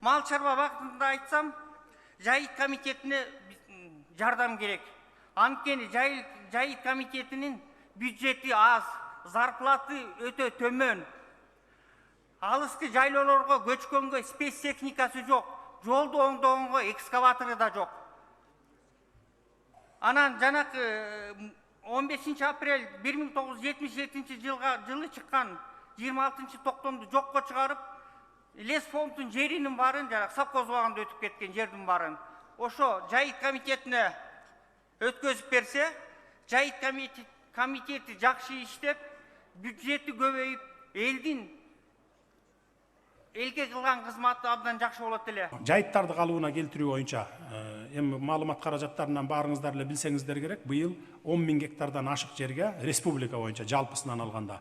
Мал чарба вакытында айтсам, жайыт комитетине жардам керек. Анткени жайыт комитетинин бюджети аз, зарплаты өтө төмөн. Алыскы жайлоолорго көчкөнгө спецтехникасы жок, жолду оңдогонго экскаватору да жок. Анан жанакы 15 апрель 1977 жылы чыккан 26 токтомду жокко чыгарып, лес фондун жеринин барын, совхоз убагында өтүп кеткен жердин барын, ошо жайыт комитетине өткөзүп берсе, жайыт комитети жакшы иштеп, бюджети көбөйүп, элге кылган кызматы абдан жакшы болот эле. Жайыттарды калыбына келтирүү боюнча эми маалымат каражаттарынан баарыңыздар эле билсеңиздер керек, быйыл 10 000 гектардан ашык жерге республика боюнча жалпысынан алганда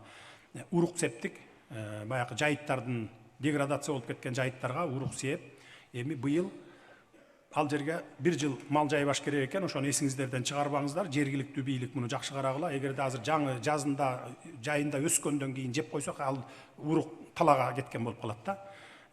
урук септик, баягы жайыттардын деградация болуп кеткен жайыттарга урук сеп, эми быйыл ал жерге бир жыл мал жайбаш керек экен, ошону эсиңиздерден чыгарбаңыздар. Жергиликтүү бийлик муну жакшы карагыла. Эгерде азыр жаңы жазында жайында өскөндөн кийин жеп койсок, ал урук талага кеткен болуп калат да.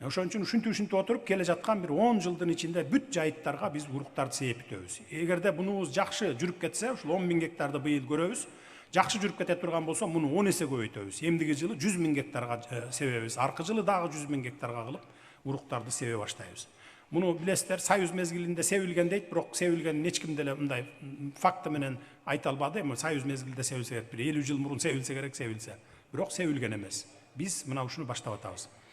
Ошон үчүн ушинтип отуруп келе жаткан бир 10 жылдын ичинде бүт жайыттарга биз уруктарды сээп бүтөбүз. Эгерде бунубуз жакшы жүрүп кетсе, ушул 10 000 гектарды быйыл көрөбүз. Жакшы жүрүп кете турган болсо, муну 10 эсе көбөйтөбүз. Эмдиги жылы 100 000 гектарга себебиз. Аркы жылы дагы 100 000 гектарга кылып уруктарды себе баштайбыз. Муну билесиздер, Союз мезгилинде себилген дейт, бирок себилген эч ким деле мындай факты менен айта албады. Эми Союз мезгилинде себилсе керек, бир 50 жыл мурун себилсе керек, себилсе. Бирок себилген эмес. Биз мына ушуну баштап атабыз.